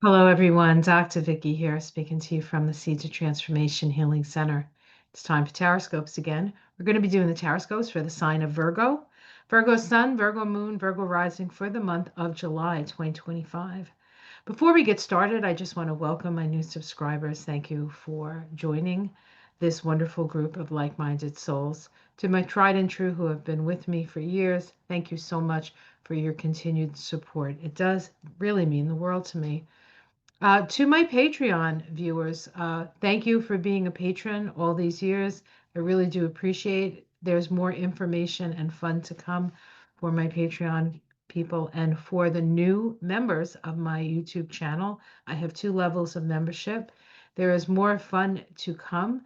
Hello, everyone. Dr. Vicky here, speaking to you from the Seeds of Transformation Healing Center. It's time for Taroscopes again. We're going to be doing the Taroscopes for the sign of Virgo, Virgo Sun, Virgo Moon, Virgo Rising for the month of July 2025. Before we get started, I just want to welcome my new subscribers. Thank you for joining this wonderful group of like-minded souls. To my tried and true who have been with me for years, thank you so much for your continued support. It does really mean the world to me. To my Patreon viewers, thank you for being a patron all these years. I really do appreciate. There's more information and fun to come for my Patreon people and for the new members of my YouTube channel. I have two levels of membership. There is more fun to come,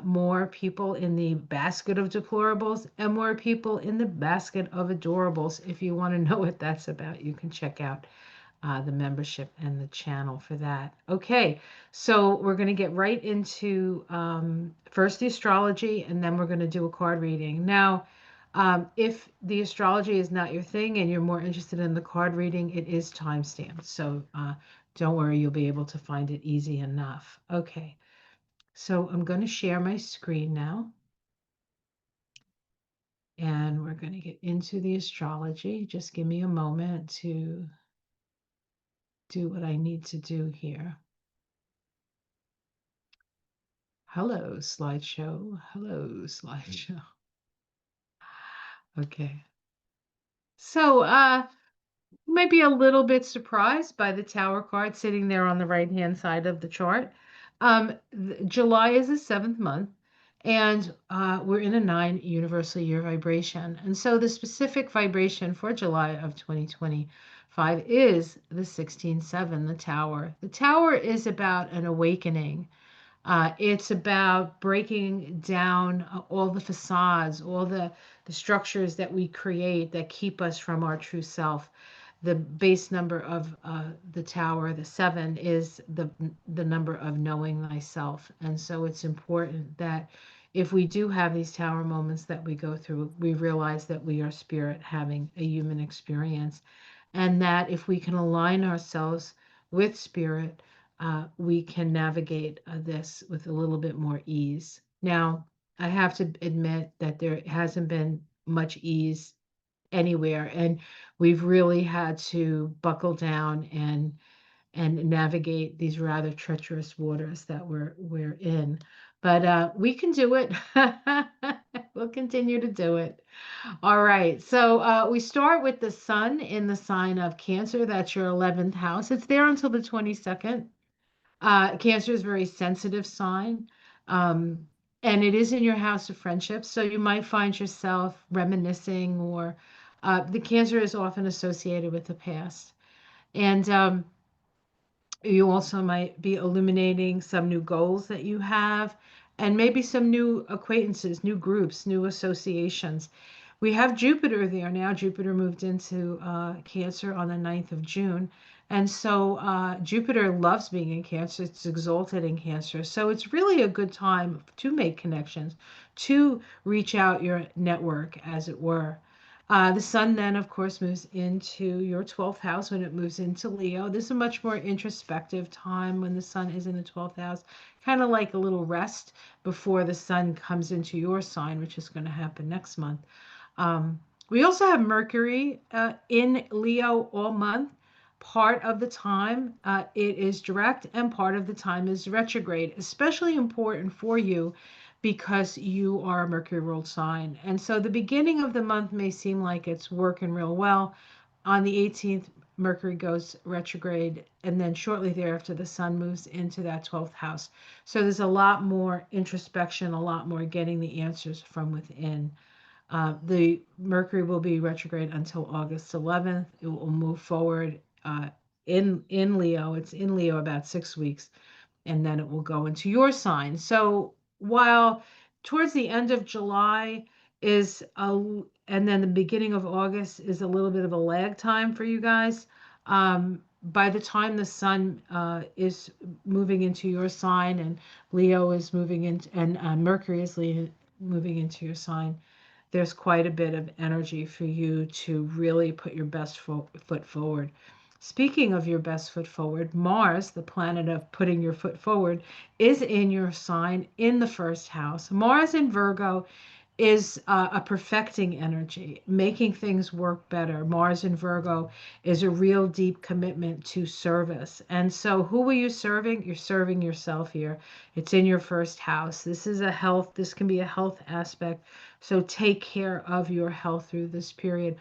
more people in the basket of deplorables, and more people in the basket of adorables. If you want to know what that's about, you can check out the membership and the channel for that. Okay, so we're going to get right into first the astrology, and then we're going to do a card reading. Now, if the astrology is not your thing and you're more interested in the card reading, it is timestamped. So don't worry, you'll be able to find it easy enough. Okay, so I'm going to share my screen now. And we're going to get into the astrology. Just give me a moment to do what I need to do here. Hello, slideshow. Hello, slideshow. Okay. So, you might be a little bit surprised by the Tower card sitting there on the right-hand side of the chart. July is the seventh month, and we're in a 9 universal year vibration. And so the specific vibration for July of 2025 is the 16-7, the Tower. The Tower is about an awakening. It's about breaking down all the facades, all the structures that we create that keep us from our true self. The base number of the tower, the 7, is the number of knowing thyself. And so it's important that if we do have these tower moments that we go through, we realize that we are spirit having a human experience. And that if we can align ourselves with spirit, we can navigate this with a little bit more ease. Now, I have to admit that there hasn't been much ease anywhere, and we've really had to buckle down and navigate these rather treacherous waters that we're in. But we can do it. We'll continue to do it. All right. So we start with the sun in the sign of Cancer. That's your 11th house. It's there until the 22nd. Cancer is a very sensitive sign. Um, and it is in your house of friendship. So you might find yourself reminiscing, or the Cancer is often associated with the past. And you also might be illuminating some new goals that you have, and maybe some new acquaintances, new groups, new associations. We have Jupiter there now. Jupiter moved into Cancer on the 9th of June. And so Jupiter loves being in Cancer. It's exalted in Cancer. So it's really a good time to make connections, to reach out your network, as it were. The sun then, of course, moves into your 12th house when it moves into Leo. This is a much more introspective time when the sun is in the 12th house, kind of like a little rest before the sun comes into your sign, which is going to happen next month. We also have Mercury in Leo all month. Part of the time it is direct, and part of the time is retrograde, especially important for you because you are a Mercury ruled sign. And so the beginning of the month may seem like it's working real well. On the 18th, Mercury goes retrograde, and then shortly thereafter, the sun moves into that 12th house. So there's a lot more introspection, a lot more getting the answers from within. The Mercury will be retrograde until August 11th. It will move forward in Leo. It's in Leo about 6 weeks, and then it will go into your sign. So while towards the end of July is and then the beginning of August is a little bit of a lag time for you guys. By the time the sun is moving into your sign, and Leo is moving into, and Mercury is moving into your sign, there's quite a bit of energy for you to really put your best foot forward. Speaking of your best foot forward, Mars, the planet of putting your foot forward, is in your sign in the first house. Mars in Virgo is a perfecting energy, making things work better. Mars in Virgo is a real deep commitment to service. And so, who are you serving? You're serving yourself here. It's in your first house. This is a health, this can be a health aspect. So, take care of your health through this period.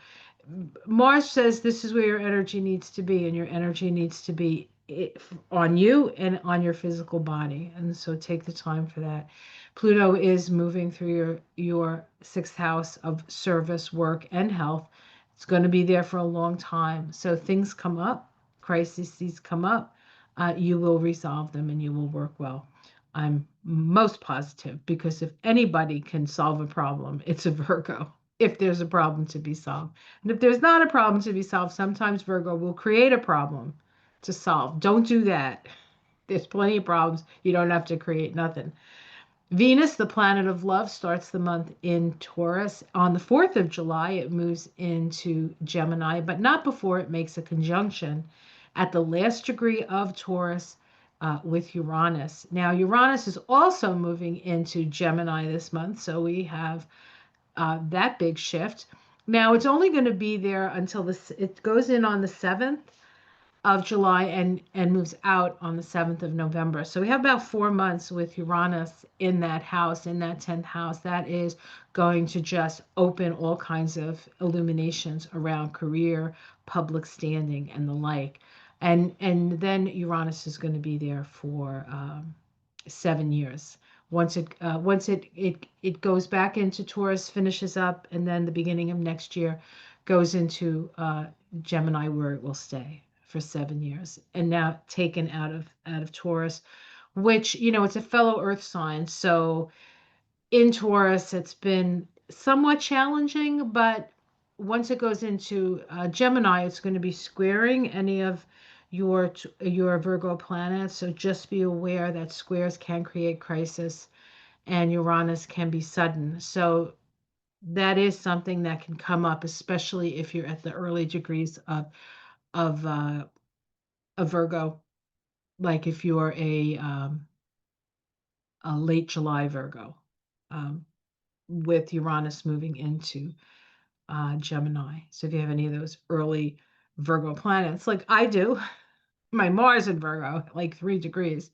Mars says this is where your energy needs to be, and your energy needs to be on you and on your physical body. And so take the time for that. Pluto is moving through your sixth house of service, work, and health. It's going to be there for a long time. So things come up, crises come up. You will resolve them and you will work well. I'm most positive because if anybody can solve a problem, it's a Virgo. If there's a problem to be solved. And if there's not a problem to be solved, sometimes Virgo will create a problem to solve. Don't do that. There's plenty of problems. You don't have to create nothing. Venus, the planet of love, starts the month in Taurus. On the 4th of July, it moves into Gemini, but not before it makes a conjunction at the last degree of Taurus with Uranus. Now, Uranus is also moving into Gemini this month, so we have that big shift. Now it's only going to be there until this. It goes in on the 7th of July and moves out on the 7th of November. So we have about 4 months with Uranus in that house, in that 10th house. That is going to just open all kinds of illuminations around career, public standing, and the like. And then Uranus is going to be there for 7 years. Once it goes back into Taurus, finishes up, and then the beginning of next year goes into Gemini, where it will stay for 7 years. And now taken out of Taurus, which it's a fellow Earth sign. So in Taurus, it's been somewhat challenging, but once it goes into Gemini, it's going to be squaring any of your Virgo planets. So just be aware that squares can create crisis and Uranus can be sudden. So that is something that can come up, especially if you're at the early degrees of a Virgo, like if you're a late July Virgo, um, with Uranus moving into Gemini. So if you have any of those early Virgo planets, like I do, my Mars in Virgo, like 3 degrees.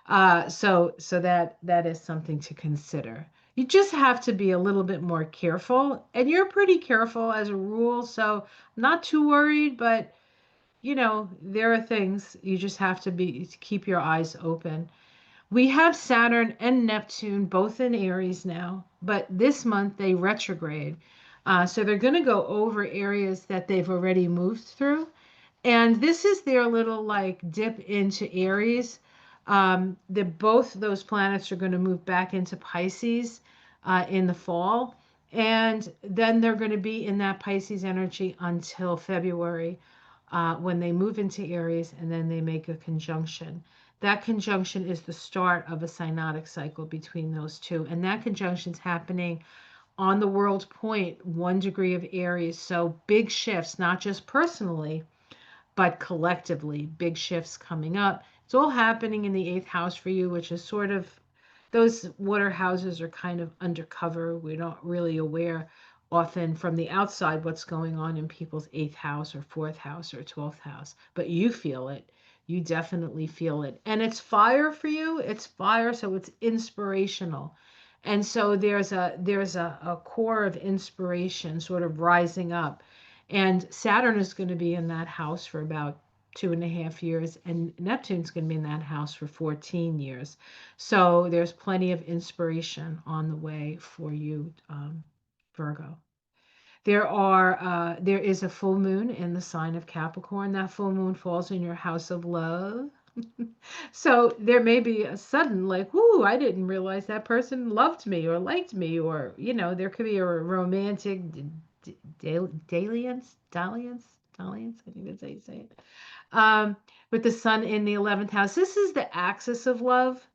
So that is something to consider. You just have to be a little bit more careful, and you're pretty careful as a rule, so I'm not too worried, but there are things you just have to keep your eyes open. We have Saturn and Neptune both in Aries now, but this month they retrograde. So they're going to go over areas that they've already moved through. And this is their little like dip into Aries. Both those planets are going to move back into Pisces in the fall. And then they're going to be in that Pisces energy until February when they move into Aries and then they make a conjunction. That conjunction is the start of a synodic cycle between those two. And that conjunction is happening on the world point, 1 degree of Aries. So big shifts, not just personally, but collectively, big shifts coming up. It's all happening in the eighth house for you, which is sort of those water houses are kind of undercover. We're not really aware often from the outside what's going on in people's eighth house or fourth house or 12th house, but you feel it. You definitely feel it. And it's fire for you. It's fire, so it's inspirational. And so there's a core of inspiration sort of rising up. And Saturn is going to be in that house for about 2.5 years, and Neptune's going to be in that house for 14 years. So there's plenty of inspiration on the way for you, Virgo. There is a full moon in the sign of Capricorn. That full moon falls in your house of love. So there may be a sudden like, "Whoo, I didn't realize that person loved me or liked me," or there could be a romantic dalliance. I think that's how you say it. Um, with the sun in the 11th house. This is the axis of love,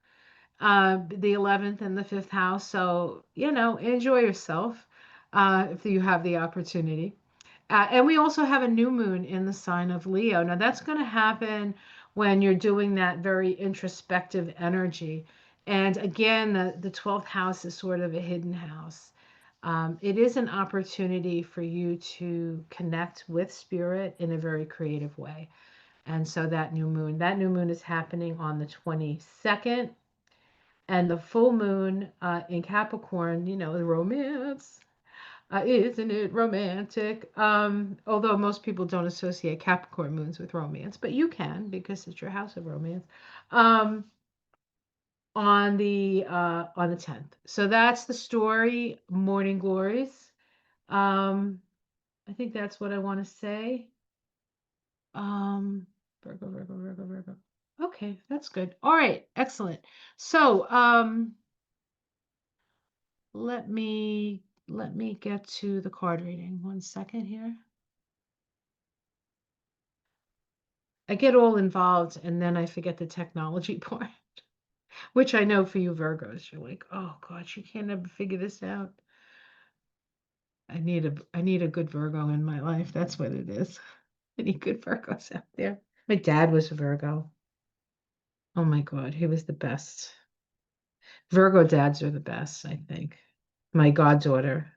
the 11th and the fifth house. So, enjoy yourself if you have the opportunity. And we also have a new moon in the sign of Leo. Now, that's going to happen when you're doing that very introspective energy. And again, the 12th house is sort of a hidden house. It is an opportunity for you to connect with spirit in a very creative way. And so that new moon is happening on the 22nd. And the full moon in Capricorn, the romance. Isn't it romantic? Although most people don't associate Capricorn moons with romance, but you can because it's your house of romance. Um, on the 10th. So that's the story, Morning Glories. Um, I think that's what I want to say. Um, Virgo, Virgo, Virgo, Virgo. Okay, that's good. All right, excellent. So, let me get to the card reading. 1 second here. I get all involved and then I forget the technology part, which I know for you Virgos, you're like, oh God, you can't ever figure this out. I need a good Virgo in my life. That's what it is. I need good Virgos out there. My dad was a Virgo. Oh my God, he was the best. Virgo dads are the best, I think. My goddaughter,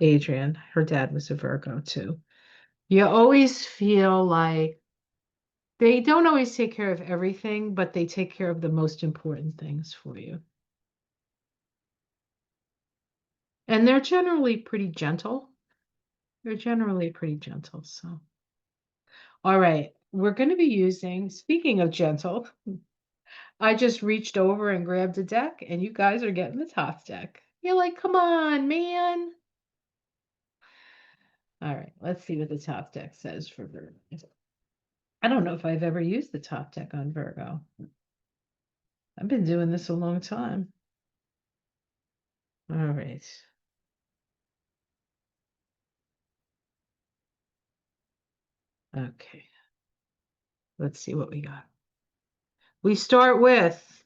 Adrian, her dad was a Virgo too. You always feel like they don't always take care of everything, but they take care of the most important things for you. And they're generally pretty gentle. They're generally pretty gentle. So, all right, we're going to be using, speaking of gentle, I just reached over and grabbed a deck, and you guys are getting the Thoth deck. You're like, come on, man. All right, let's see what the Thoth deck says for Virgo. I don't know if I've ever used the Thoth deck on Virgo. I've been doing this a long time. All right. Okay. Let's see what we got. We start with,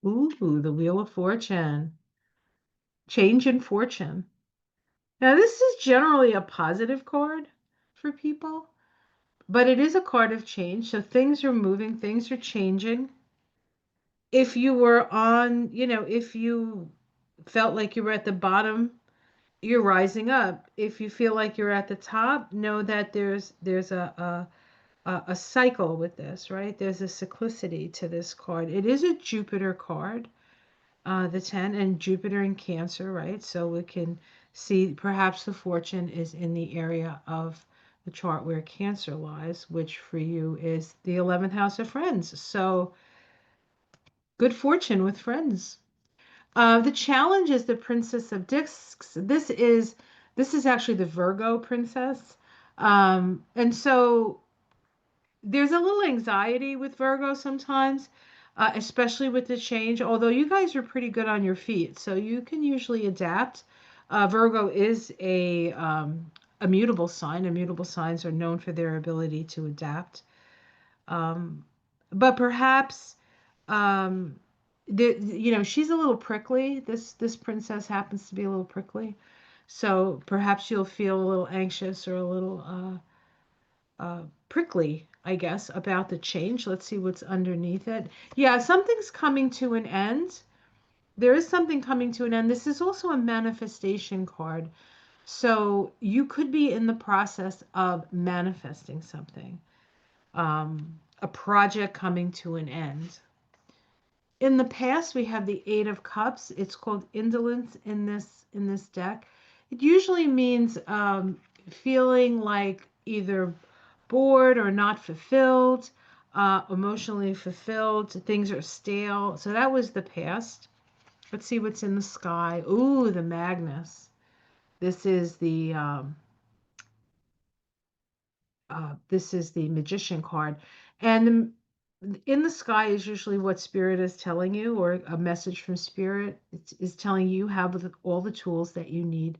ooh, the Wheel of Fortune. Change in fortune. Now, this is generally a positive card for people, but it is a card of change. So things are moving, things are changing. If you were on, if you felt like you were at the bottom, you're rising up. If you feel like you're at the top, know that there's a cycle with this, right? There's a cyclicity to this card. It is a Jupiter card. The 10 and Jupiter in Cancer, right? So we can see perhaps the fortune is in the area of the chart where Cancer lies, which for you is the 11th house of friends. So good fortune with friends. The challenge is the Princess of Discs. This is actually the Virgo princess. And so there's a little anxiety with Virgo sometimes, especially with the change, although you guys are pretty good on your feet, so you can usually adapt. Virgo is a mutable sign, and mutable signs are known for their ability to adapt. Um, but perhaps, um, she's a little prickly. This princess happens to be a little prickly. So perhaps you'll feel a little anxious or a little prickly, I guess, about the change. Let's see what's underneath it. Yeah, something's coming to an end. There is something coming to an end. This is also a manifestation card. So you could be in the process of manifesting something, a project coming to an end. In the past, we have the Eight of Cups. It's called indolence in this deck. It usually means feeling like either bored or not fulfilled, emotionally fulfilled. Things are stale. So that was the past. Let's see what's in the sky. Ooh, the Magnus. This is the Magician card, and in the sky is usually what spirit is telling you, or a message from spirit is telling you have all the tools that you need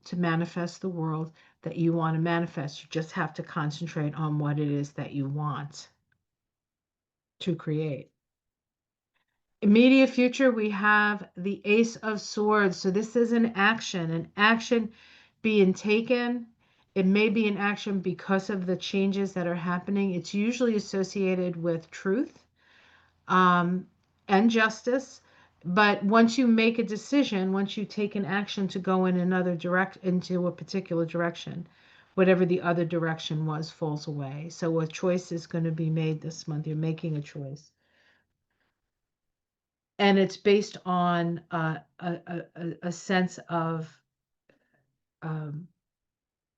to manifest the world that you want to manifest. You just have to concentrate on what it is that you want to create. Immediate future, we have the Ace of Swords. So this is an action being taken. It may be an action because of the changes that are happening. It's usually associated with truth, um, and justice. But once you make a decision, once you take an action to go in another into a particular direction, whatever the other direction was falls away. So a choice is going to be made this month. You're making a choice. And it's based on a sense of um,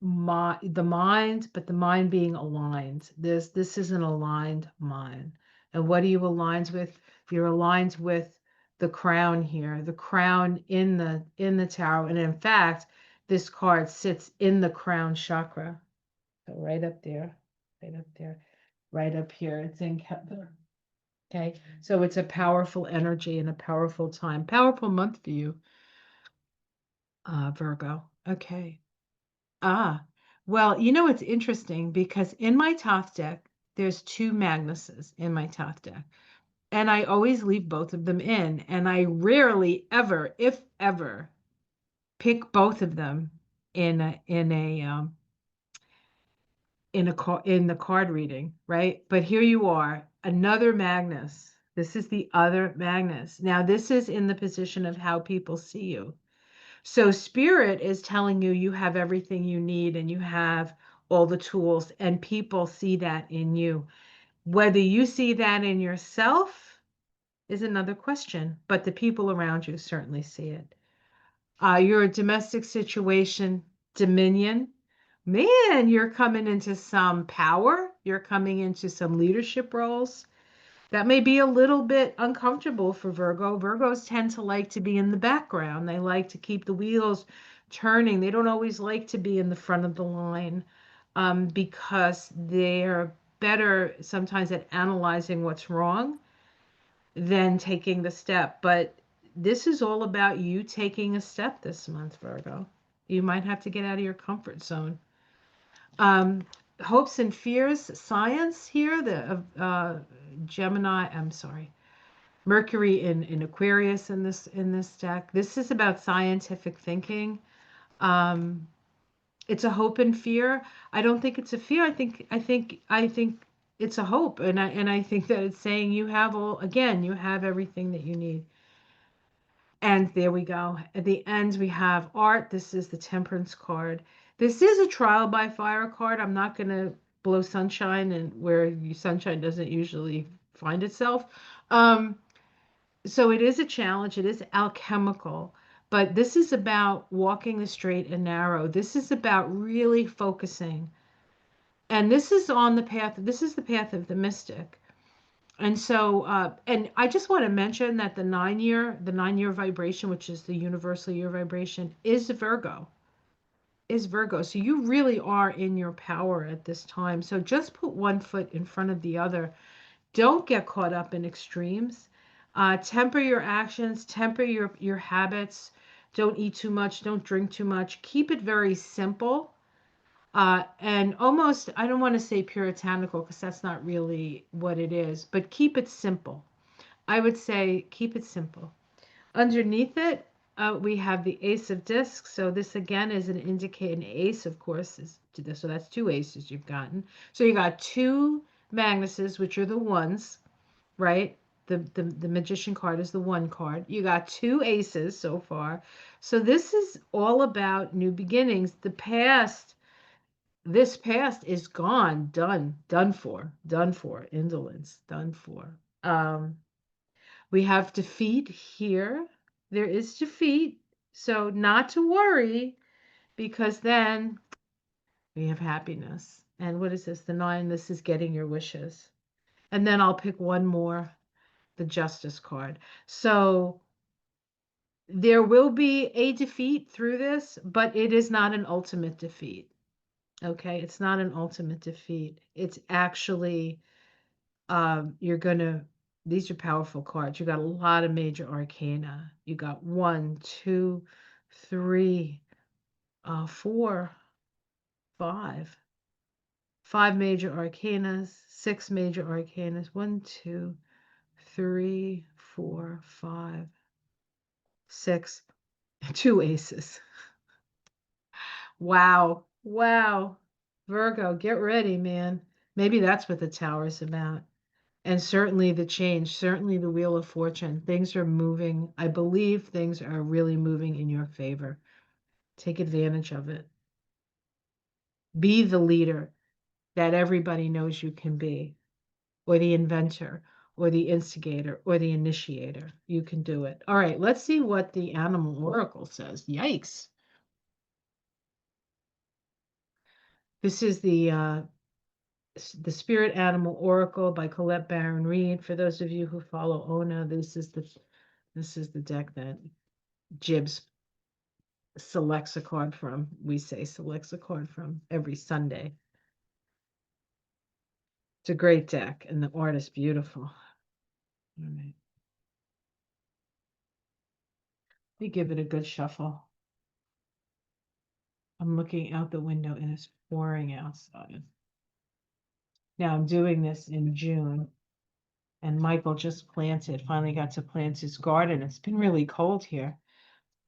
the mind, but the mind being aligned. This is an aligned mind. And what are you aligned with? You're aligned with the crown here, the crown in the tarot. And in fact, this card sits in the crown chakra. So right up there, right up there, right up here. It's in Kepler. Okay. So it's a powerful energy and a powerful time, powerful month for you, Virgo. Okay. Ah, well, it's interesting because in my Thoth deck, there's two Magnuses in my Thoth deck, and I always leave both of them in, and I rarely ever, if ever, pick both of them in in the card reading, right? But here you are, another Magnus. This is the other Magnus. Now, this is in the position of how people see you. So spirit is telling you you have everything you need and you have all the tools, and people see that in you. Whether you see that in yourself is another question, but the people around you certainly see it. Your domestic situation, dominion. Man, you're coming into some power. You're coming into some leadership roles. That may be a little bit uncomfortable for Virgo. Virgos tend to like to be in the background. They like to keep the wheels turning. They don't always like to be in the front of the line, because they're better sometimes at analyzing what's wrong than taking the step. But this is all about you taking a step this month, Virgo. You might have to get out of your comfort zone. Um, Hopes and fears, science here, the Gemini, I'm sorry, Mercury in Aquarius in this deck. This is about scientific thinking. Um, it's a hope and fear. I don't think it's a fear. I think it's a hope, and I think that it's saying you have you have everything that you need. And there we go. At the end, we have art. This is the Temperance card. This is a trial by fire card. I'm not going to blow sunshine and where sunshine doesn't usually find itself. Um, so it is a challenge. It is alchemical, but this is about walking the straight and narrow. This is about really focusing. And this is on the path. This is the path of the mystic. And so, and I just want to mention that the 9-year vibration, which is the universal year vibration, is Virgo, is Virgo. So you really are in your power at this time. So just put one foot in front of the other. Don't get caught up in extremes. Temper your actions, temper your habits. Don't eat too much. Don't drink too much. Keep it very simple. And almost, I don't want to say puritanical because that's not really what it is, but keep it simple. I would say keep it simple. Underneath it, we have the Ace of Discs. So this again is an ace, of course, is to this. So that's two aces you've gotten. So you got two Magnuses, which are the ones, right? The Magician card is the one card. You got two aces so far. So this is all about new beginnings. This past is gone, done for, indolence, done for. We have defeat here. There is defeat. So not to worry, because then we have happiness. And what is this? The 9, this is getting your wishes. And then I'll pick one more, the Justice card. So there will be a defeat through this, but it is not an ultimate defeat. Okay, it's not an ultimate defeat. It's actually, you're gonna, these are powerful cards. You got a lot of major arcana. You got 1, 2, 3, 4, 5. 5 major arcanas, 6 major arcanas. 1, 2, 3, 4, 5, 6. 2 aces. Wow. Wow. Virgo, get ready, man. Maybe that's what the tower is about. And certainly the change, certainly the wheel of fortune. Things are moving. I believe things are really moving in your favor. Take advantage of it. Be the leader that everybody knows you can be, or the inventor, or the instigator, or the initiator. You can do it. All right, let's see what the animal oracle says. Yikes. This is the Spirit Animal Oracle by Colette Baron Reed. For those of you who follow Ona, this is the deck that Jibs selects a card from. We say selects a card from every Sunday. It's a great deck, and the art is beautiful. All right. Let me give it a good shuffle. I'm looking out the window and it's pouring outside. Now I'm doing this in June, and Michael just finally got to plant his garden. It's been really cold here.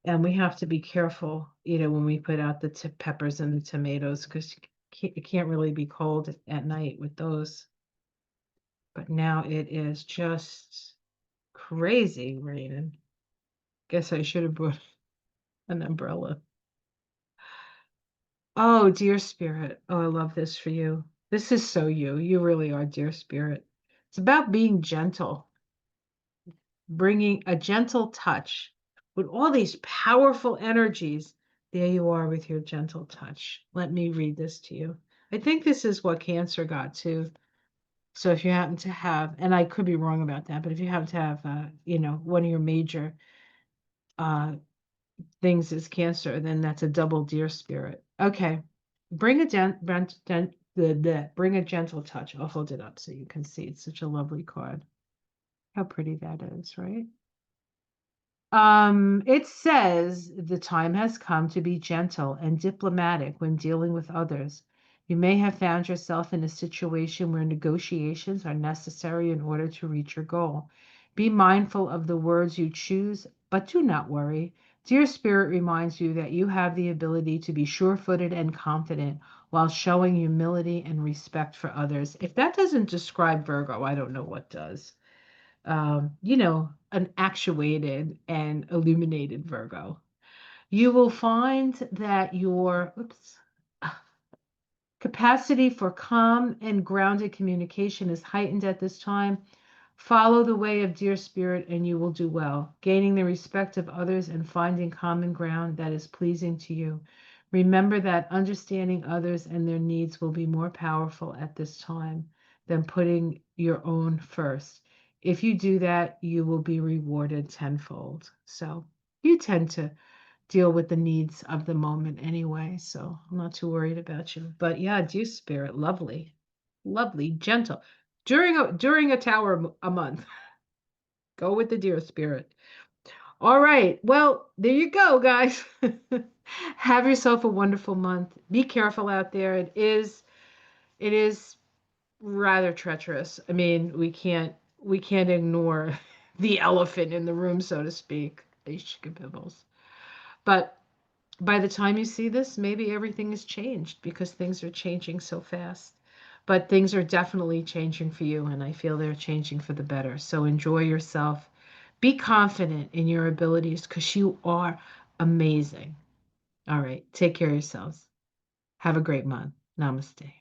And we have to be careful, when we put out the peppers and the tomatoes, because it can't really be cold at night with those. But now it is just crazy raining. Guess I should have brought an umbrella. Oh, dear spirit. Oh, I love this for you. This is so you. You really are, dear spirit. It's about being gentle, bringing a gentle touch with all these powerful energies. There you are with your gentle touch. Let me read this to you. I think this is what Cancer got too. So if you happen to have, and I could be wrong about that, but if you happen to have, one of your major uh, things is Cancer, then that's a double deer spirit. Okay, bring a bring a gentle touch. I'll hold it up so you can see. It's such a lovely card. How pretty that is, right? It says the time has come to be gentle and diplomatic when dealing with others. You may have found yourself in a situation where negotiations are necessary in order to reach your goal. Be mindful of the words you choose, but do not worry. Dear Spirit reminds you that you have the ability to be sure-footed and confident while showing humility and respect for others. If that doesn't describe Virgo, I don't know what does. An actuated and illuminated Virgo. You will find that your capacity for calm and grounded communication is heightened at this time. Follow the way of dear spirit and you will do well, gaining the respect of others and finding common ground that is pleasing to you. Remember that understanding others and their needs will be more powerful at this time than putting your own first. If you do that, you will be rewarded tenfold. So you tend to deal with the needs of the moment anyway, so I'm not too worried about you. But yeah, dear spirit, lovely, lovely, gentle. During a tower a month, go with the deer spirit. All right, well, there you go, guys. Have yourself a wonderful month. Be careful out there. It is rather treacherous. I mean, we can't ignore the elephant in the room, so to speak. But by the time you see this, maybe everything has changed because things are changing so fast. But things are definitely changing for you, and I feel they're changing for the better. So enjoy yourself. Be confident in your abilities because you are amazing. All right. Take care of yourselves. Have a great month. Namaste.